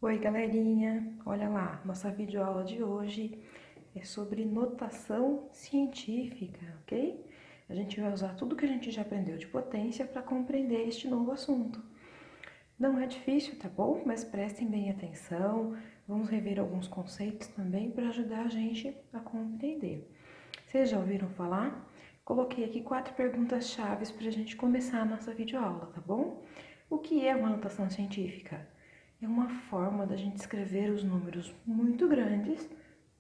Oi, galerinha! Olha lá, nossa videoaula de hoje é sobre notação científica, ok? A gente vai usar tudo que a gente já aprendeu de potência para compreender este novo assunto. Não é difícil, tá bom? Mas prestem bem atenção, vamos rever alguns conceitos também para ajudar a gente a compreender. Vocês já ouviram falar? Coloquei aqui 4 perguntas-chave para a gente começar a nossa videoaula, tá bom? O que é uma notação científica? É uma forma da gente escrever os números muito grandes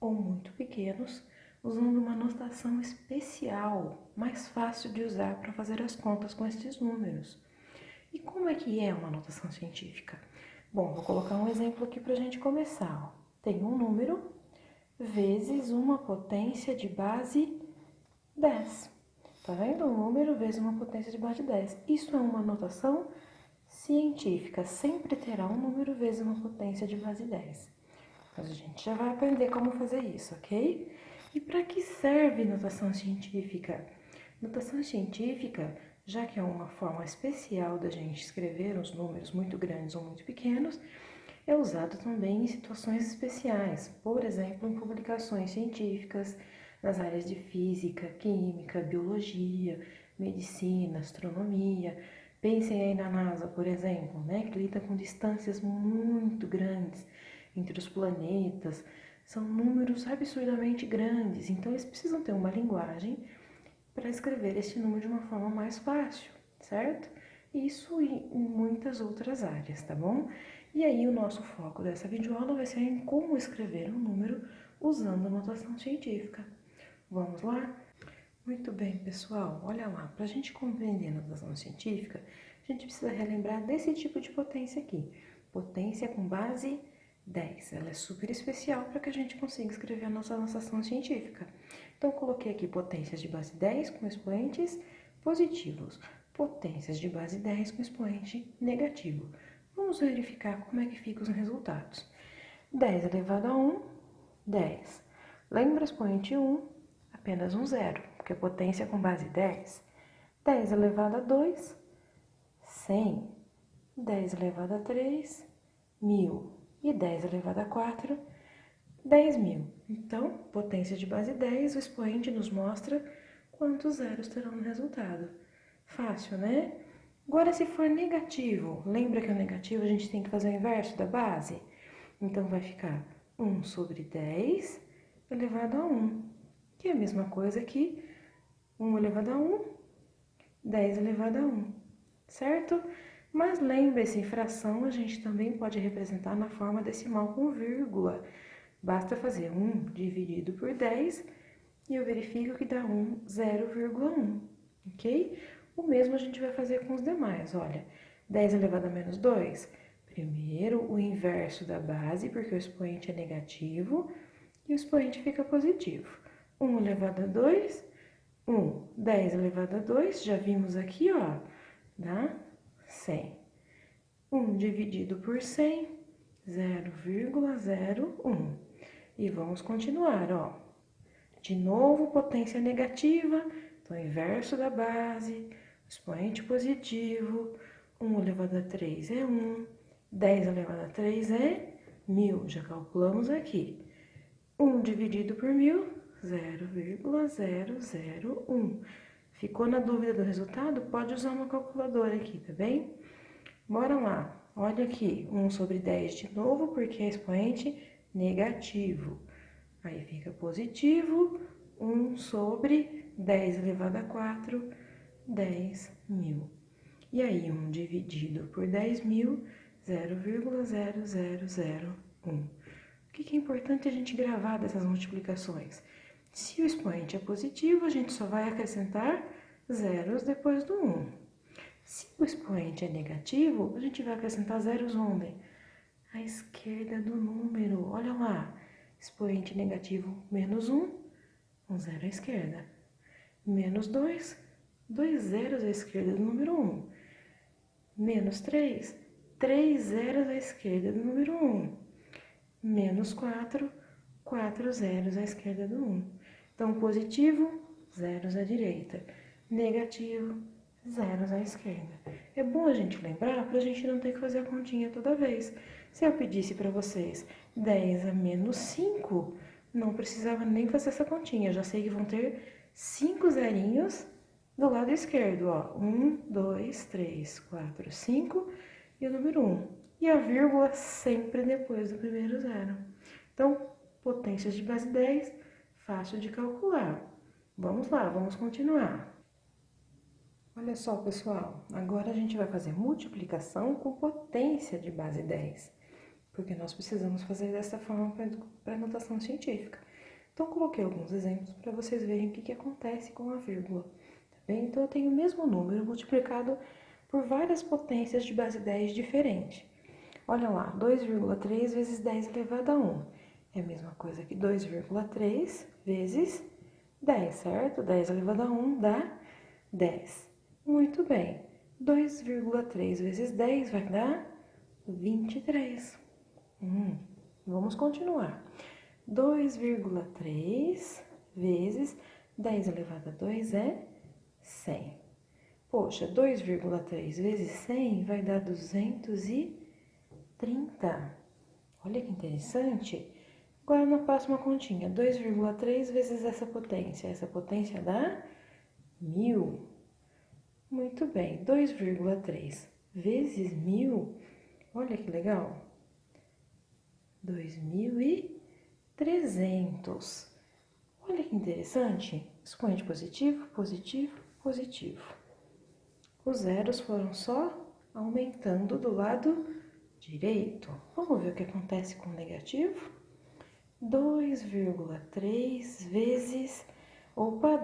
ou muito pequenos, usando uma notação especial, mais fácil de usar para fazer as contas com esses números. E como é que é uma notação científica? Bom, vou colocar um exemplo aqui para a gente começar. Tem um número vezes uma potência de base 10. Tá vendo? Um número vezes uma potência de base 10. Isso é uma notação científica. Sempre terá um número vezes uma potência de base 10. Mas a gente já vai aprender como fazer isso, ok? E para que serve notação científica? Notação científica, já que é uma forma especial da gente escrever os números muito grandes ou muito pequenos, é usado também em situações especiais, por exemplo, em publicações científicas nas áreas de física, química, biologia, medicina, astronomia. Pensem aí na NASA, por exemplo, né, que lida com distâncias muito grandes entre os planetas. São números absurdamente grandes, então eles precisam ter uma linguagem para escrever esse número de uma forma mais fácil, certo? Isso em muitas outras áreas, tá bom? E aí o nosso foco dessa videoaula vai ser em como escrever um número usando a notação científica. Vamos lá? Muito bem, pessoal. Olha lá, para a gente compreender a notação científica, a gente precisa relembrar desse tipo de potência aqui. Potência com base 10. Ela é super especial para que a gente consiga escrever a nossa notação científica. Então, coloquei aqui potências de base 10 com expoentes positivos. Potências de base 10 com expoente negativo. Vamos verificar como é que ficam os resultados. 10 elevado a 1, 10. Lembra o expoente 1? Apenas um zero, porque potência com base 10. 10 elevado a 2, 100. 10 elevado a 3, 1000. E 10 elevado a 4, 10.000. Então, potência de base 10, o expoente nos mostra quantos zeros terão no resultado. Fácil, né? Agora, se for negativo, lembra que o negativo a gente tem que fazer o inverso da base? Então, vai ficar 1 sobre 10 elevado a 1, que é a mesma coisa que 1 elevado a 1, 10 elevado a 1, certo? Mas lembre-se, fração a gente também pode representar na forma decimal com vírgula. Basta fazer 1 dividido por 10 e eu verifico que dá 0,1, ok? O mesmo a gente vai fazer com os demais, olha. 10 elevado a menos 2, primeiro o inverso da base, porque o expoente é negativo e o expoente fica positivo. 1 elevado a 2, 1. 10 elevado a 2, já vimos aqui, ó, dá 100. 1 dividido por 100, 0,01. E vamos continuar, ó. De novo, potência negativa, então inverso da base, expoente positivo, 1 elevado a 3 é 1, 10 elevado a 3 é 1000, já calculamos aqui. 1 dividido por 1000, 0,001. Ficou na dúvida do resultado? Pode usar uma calculadora aqui, tá bem? Bora lá. Olha aqui, 1 sobre 10 de novo, porque é expoente negativo. Aí fica positivo, 1 sobre 10 elevado a 4, 10.000. E aí, 1 dividido por 10.000, 0,0001. O que é importante a gente gravar dessas multiplicações? Se o expoente é positivo, a gente só vai acrescentar zeros depois do 1. Se o expoente é negativo, a gente vai acrescentar zeros onde? À esquerda do número. Olha lá, expoente negativo menos 1, um zero à esquerda. Menos 2, 2 zeros à esquerda do número 1. Menos 3, 3 zeros à esquerda do número 1. Menos 4, 4 zeros à esquerda do 1. Então, positivo, zeros à direita. Negativo, zeros à esquerda. É bom a gente lembrar para a gente não ter que fazer a continha toda vez. Se eu pedisse para vocês 10 a menos 5, não precisava nem fazer essa continha. Eu já sei que vão ter 5 zerinhos do lado esquerdo, ó. 1, 2, 3, 4, 5 e o número 1. E a vírgula sempre depois do primeiro zero. Então, potências de base 10, fácil de calcular. Vamos lá, vamos continuar. Olha só, pessoal, agora a gente vai fazer multiplicação com potência de base 10, porque nós precisamos fazer dessa forma para notação científica. Então, coloquei alguns exemplos para vocês verem o que acontece com a vírgula, tá bem? Então, eu tenho o mesmo número multiplicado por várias potências de base 10 diferentes. Olha lá, 2,3 vezes 10 elevado a 1. É a mesma coisa que 2,3 vezes 10, certo? 10 elevado a 1 dá 10. Muito bem. 2,3 vezes 10 vai dar 23. Vamos continuar. 2,3 vezes 10 elevado a 2 é 100. Poxa, 2,3 vezes 100 vai dar 230. Olha que interessante. Agora na próxima continha, 2,3 vezes essa potência dá 1000. Muito bem, 2,3 vezes 1000, olha que legal, 2.300. Olha que interessante, expoente positivo, positivo, positivo. Os zeros foram só aumentando do lado direito. Vamos ver o que acontece com o negativo? 2,3 vezes,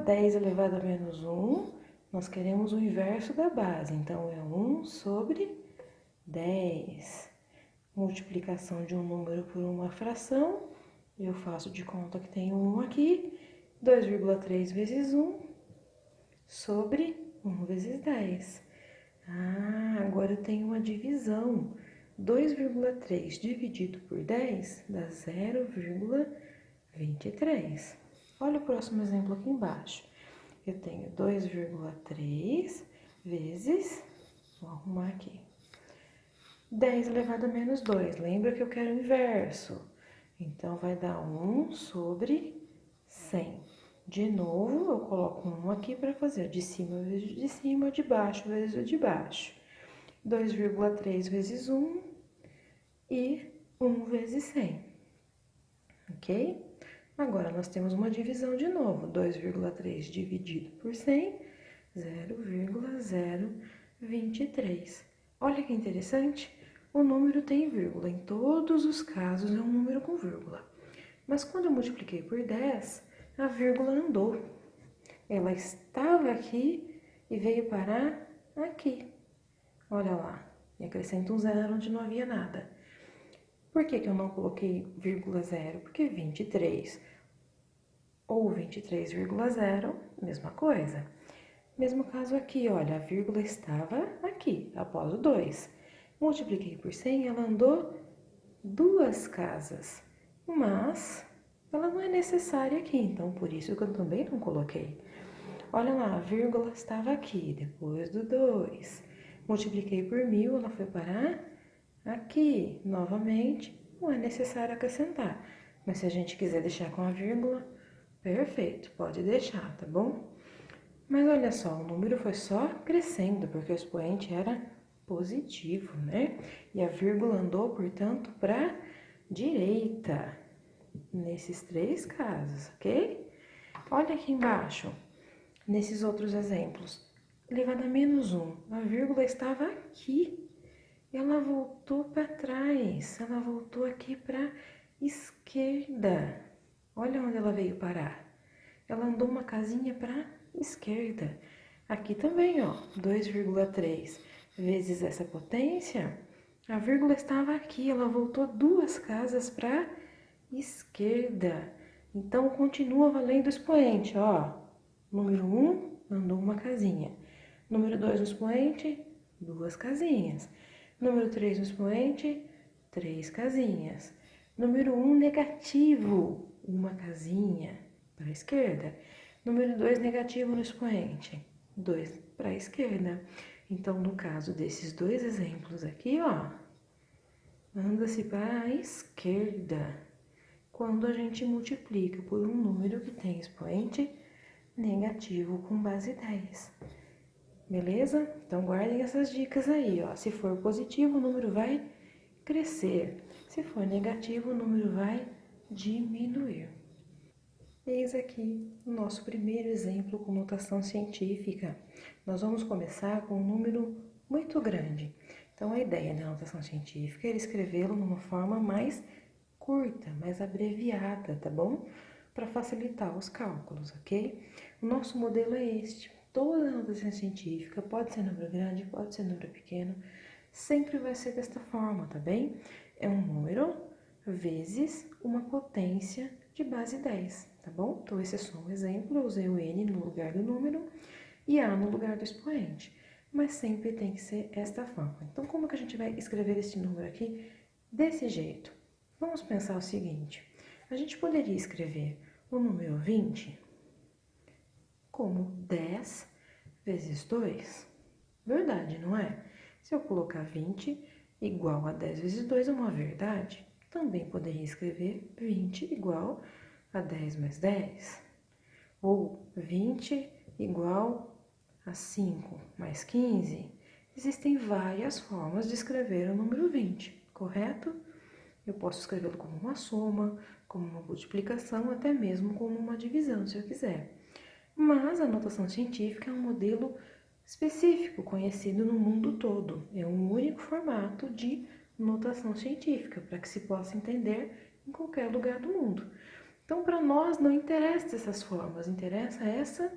10 elevado a menos 1, nós queremos o inverso da base, então é 1 sobre 10. Multiplicação de um número por uma fração, eu faço de conta que tem 1 aqui, 2,3 vezes 1 sobre 1 vezes 10. Agora eu tenho uma divisão. 2,3 dividido por 10 dá 0,23. Olha o próximo exemplo aqui embaixo. Eu tenho 2,3 vezes, vou arrumar aqui, 10 elevado a menos 2. Lembra que eu quero o inverso. Então, vai dar 1 sobre 100. De novo, eu coloco 1 aqui para fazer de cima vezes de cima, de baixo vezes o de baixo. 2,3 vezes 1 e 1 vezes 100. Ok? Agora, nós temos uma divisão de novo. 2,3 dividido por 100, 0,023. Olha que interessante. O número tem vírgula. Em todos os casos, é um número com vírgula. Mas quando eu multipliquei por 10, a vírgula andou. Ela estava aqui e veio parar aqui. Olha lá. E acrescento um zero onde não havia nada. Por que eu não coloquei vírgula zero? Porque 23 ou 23,0, mesma coisa. Mesmo caso aqui, olha, a vírgula estava aqui, após o 2. Multipliquei por 100, ela andou 2 casas. Mas ela não é necessária aqui, então por isso que eu também não coloquei. Olha lá, a vírgula estava aqui, depois do 2. Multipliquei por 1000, ela foi parar aqui. Novamente, não é necessário acrescentar. Mas se a gente quiser deixar com a vírgula, perfeito, pode deixar, tá bom? Mas olha só, o número foi só crescendo, porque o expoente era positivo, né? E a vírgula andou, portanto, para direita, nesses 3 casos, ok? Olha aqui embaixo, nesses outros exemplos. Elevado a menos 1, a vírgula estava aqui. Ela voltou para trás, ela voltou aqui para esquerda. Olha onde ela veio parar. Ela andou uma casinha para esquerda. Aqui também, ó, 2,3 vezes essa potência, a vírgula estava aqui, ela voltou 2 casas para esquerda. Então, continua valendo o expoente, ó. Número 1 andou uma casinha. Número 2 no expoente, 2 casinhas. Número 3 no expoente, 3 casinhas. Número 1 negativo, uma casinha para a esquerda. Número 2 negativo no expoente, 2 para a esquerda. Então, no caso desses dois exemplos aqui, ó, anda-se para a esquerda quando a gente multiplica por um número que tem expoente negativo com base 10. Beleza? Então, guardem essas dicas aí, ó. Se for positivo, o número vai crescer. Se for negativo, o número vai diminuir. Eis aqui o nosso primeiro exemplo com notação científica. Nós vamos começar com um número muito grande. Então, a ideia da notação científica é escrevê-lo numa forma mais curta, mais abreviada, tá bom? Para facilitar os cálculos, ok? O nosso modelo é este. Toda notação científica, pode ser número grande, pode ser número pequeno, sempre vai ser desta forma, tá bem? É um número vezes uma potência de base 10, tá bom? Então, esse é só um exemplo, eu usei o N no lugar do número e A no lugar do expoente, mas sempre tem que ser esta forma. Então, como que a gente vai escrever esse número aqui? Desse jeito. Vamos pensar o seguinte, a gente poderia escrever o número 20 como 10 vezes 2. Verdade, não é? Se eu colocar 20 igual a 10 vezes 2 é uma verdade. Também poderia escrever 20 igual a 10 mais 10. Ou 20 igual a 5 mais 15. Existem várias formas de escrever o número 20, correto? Eu posso escrevê-lo como uma soma, como uma multiplicação, até mesmo como uma divisão, se eu quiser. Mas a notação científica é um modelo específico, conhecido no mundo todo. É um único formato de notação científica, para que se possa entender em qualquer lugar do mundo. Então, para nós, não interessa essas formas, interessa essa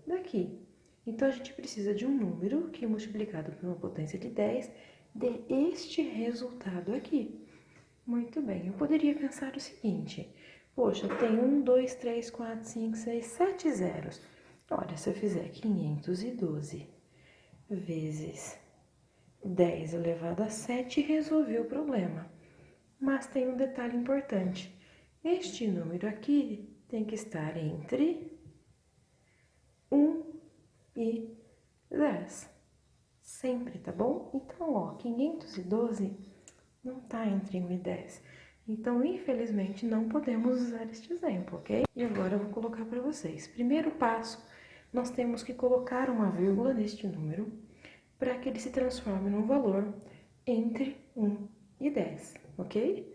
daqui. Então, a gente precisa de um número que, multiplicado por uma potência de 10, dê este resultado aqui. Muito bem, eu poderia pensar o seguinte, poxa, tem 1, 2, 3, 4, 5, 6, 7 zeros. Olha, se eu fizer 512 vezes 10 elevado a 7, resolvi o problema. Mas tem um detalhe importante, este número aqui tem que estar entre 1 e 10. Sempre, tá bom? Então, ó, 512 não está entre 1 e 10. Então, infelizmente, não podemos usar este exemplo, ok? E agora eu vou colocar para vocês. Primeiro passo, nós temos que colocar uma vírgula neste número para que ele se transforme num valor entre 1 e 10, ok?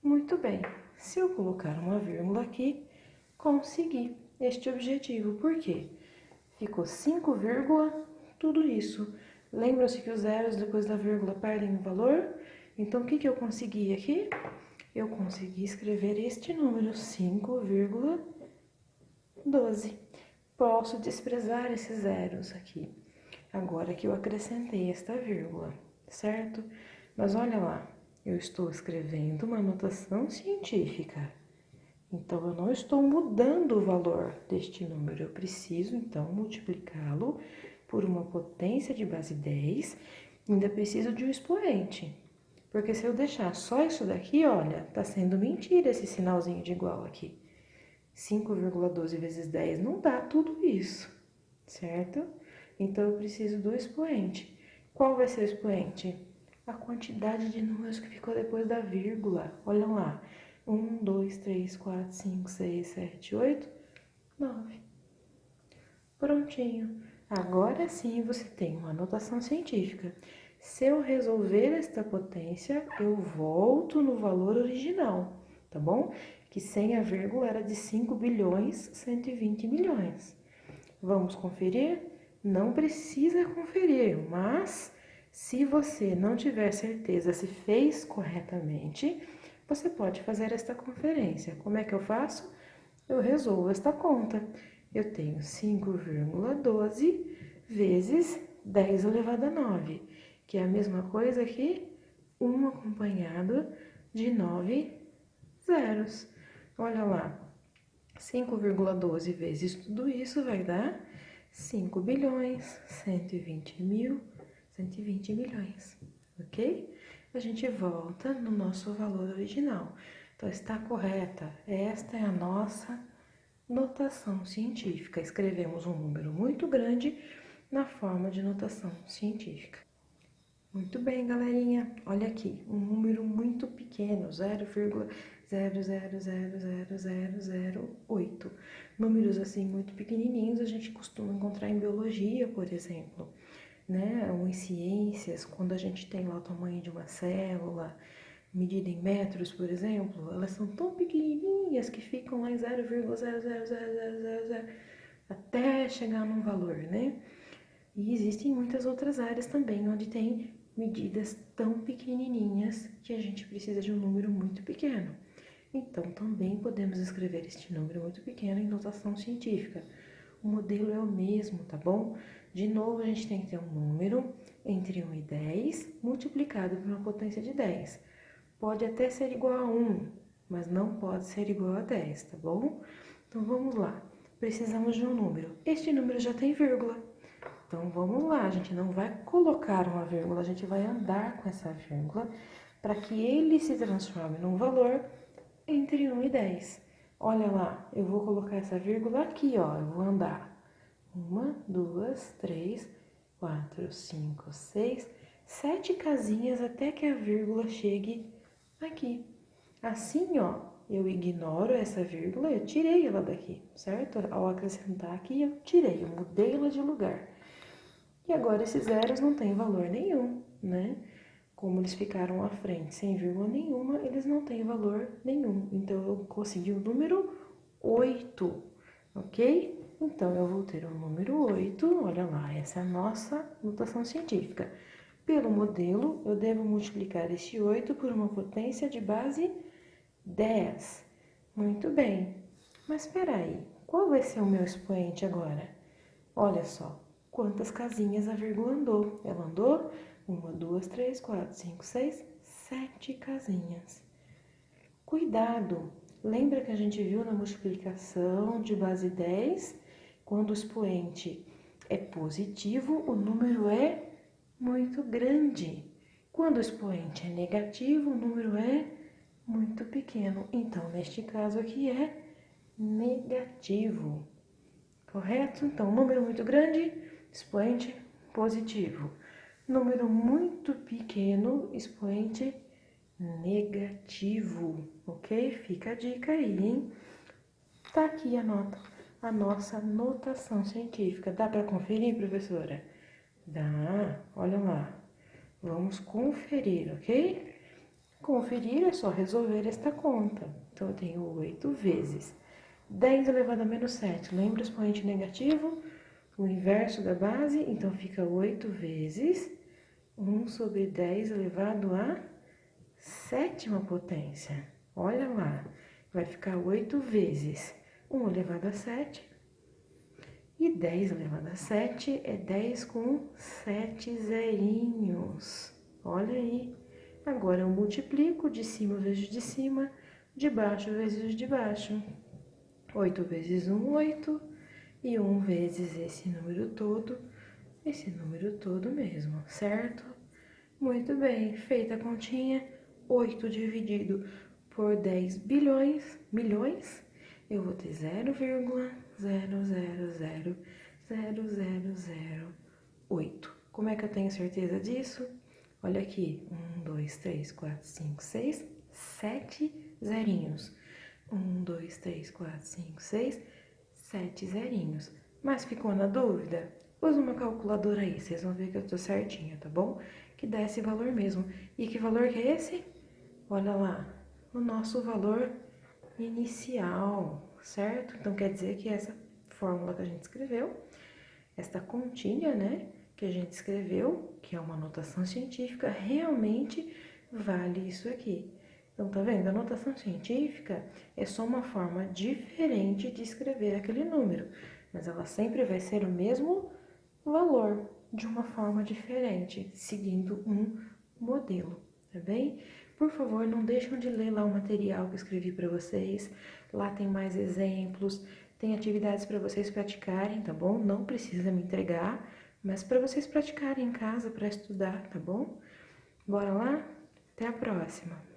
Muito bem. Se eu colocar uma vírgula aqui, consegui este objetivo. Por quê? Ficou 5, tudo isso. Lembram-se que os zeros depois da vírgula perdem o valor? Então, o que eu consegui aqui? Eu consegui escrever este número, 5,12. Posso desprezar esses zeros aqui, agora que eu acrescentei esta vírgula, certo? Mas olha lá, eu estou escrevendo uma notação científica. Então, eu não estou mudando o valor deste número. Eu preciso, então, multiplicá-lo por uma potência de base 10. Ainda preciso de um expoente. Porque se eu deixar só isso daqui, olha, tá sendo mentira esse sinalzinho de igual aqui. 5,12 vezes 10 não dá tudo isso, certo? Então, eu preciso do expoente. Qual vai ser o expoente? A quantidade de números que ficou depois da vírgula. Olha lá. 1, 2, 3, 4, 5, 6, 7, 8, 9. Prontinho. Agora sim você tem uma notação científica. Se eu resolver esta potência, eu volto no valor original, tá bom? Que sem a vírgula era de 5 bilhões 120 milhões. Vamos conferir? Não precisa conferir, mas se você não tiver certeza se fez corretamente, você pode fazer esta conferência. Como é que eu faço? Eu resolvo esta conta. Eu tenho 5,12 vezes 10 elevado a 9, que é a mesma coisa que 1 acompanhado de 9 zeros. Olha lá, 5,12 vezes tudo isso vai dar 5 bilhões 120 milhões, ok? A gente volta no nosso valor original. Então, está correta. Esta é a nossa notação científica. Escrevemos um número muito grande na forma de notação científica. Muito bem, galerinha. Olha aqui, um número muito pequeno, 0,0000008. Números assim muito pequenininhos a gente costuma encontrar em biologia, por exemplo, né? Ou em ciências, quando a gente tem lá o tamanho de uma célula, medida em metros, por exemplo, elas são tão pequenininhas que ficam lá em 0,00000 até chegar num valor, né? E existem muitas outras áreas também onde tem medidas tão pequenininhas que a gente precisa de um número muito pequeno. Então, também podemos escrever este número muito pequeno em notação científica. O modelo é o mesmo, tá bom? De novo, a gente tem que ter um número entre 1 e 10 multiplicado por uma potência de 10. Pode até ser igual a 1, mas não pode ser igual a 10, tá bom? Então, vamos lá. Precisamos de um número. Este número já tem vírgula. Então, vamos lá. A gente não vai colocar uma vírgula, a gente vai andar com essa vírgula para que ele se transforme num valor entre 1 e 10. Olha lá, eu vou colocar essa vírgula aqui, ó. Eu vou andar 1, 2, 3, 4, 5, 6, 7 casinhas até que a vírgula chegue aqui. Assim, ó, eu ignoro essa vírgula, eu tirei ela daqui, certo? Ao acrescentar aqui, eu tirei, eu mudei ela de lugar. E agora esses zeros não têm valor nenhum, né? Como eles ficaram à frente sem vírgula nenhuma, eles não têm valor nenhum. Então, eu consegui o número 8, ok? Então, eu vou ter o número 8, olha lá, essa é a nossa notação científica. Pelo modelo, eu devo multiplicar este 8 por uma potência de base 10. Muito bem. Mas espera aí, qual vai ser o meu expoente agora? Olha só, quantas casinhas a vírgula andou. Ela andou 1, 2, 3, 4, 5, 6, 7 casinhas. Cuidado! Lembra que a gente viu na multiplicação de base 10? Quando o expoente é positivo, o número é muito grande. Quando o expoente é negativo, o número é muito pequeno. Então, neste caso aqui é negativo. Correto? Então, número muito grande, expoente positivo. Número muito pequeno, expoente negativo. Ok? Fica a dica aí, hein? Tá aqui a nossa notação científica. Dá para conferir, professora? Dá. Olha lá. Vamos conferir, ok? Conferir é só resolver esta conta. Então, eu tenho 8 vezes 10 elevado a menos 7. Lembra o expoente negativo? O inverso da base. Então, fica 8 vezes 1 sobre 10 elevado a sétima potência. Olha lá. Vai ficar 8 vezes 1 elevado a 7. E 10 elevado a 7 é 10 com 7 zerinhos. Olha aí. Agora eu multiplico de cima vezes de cima, de baixo vezes de baixo. 8 vezes 1, 8. E 1 vezes esse número todo mesmo, certo? Muito bem, feita a continha, 8 dividido por 10 milhões, eu vou ter 0,0000008. Como é que eu tenho certeza disso? Olha aqui, 1, 2, 3, 4, 5, 6, 7 zerinhos. 1, 2, 3, 4, 5, 6, 7 zerinhos. Mas ficou na dúvida? Usa uma calculadora aí, vocês vão ver que eu tô certinha, tá bom? Que dá esse valor mesmo. E que valor que é esse? Olha lá, o nosso valor inicial, certo? Então, quer dizer que essa fórmula que a gente escreveu, esta continha, né, que a gente escreveu, que é uma notação científica, realmente vale isso aqui. Então, tá vendo? A notação científica é só uma forma diferente de escrever aquele número, mas ela sempre vai ser o mesmo valor, de uma forma diferente, seguindo um modelo, tá bem? Por favor, não deixem de ler lá o material que eu escrevi para vocês. Lá tem mais exemplos, tem atividades para vocês praticarem, tá bom? Não precisa me entregar, mas para vocês praticarem em casa, para estudar, tá bom? Bora lá? Até a próxima!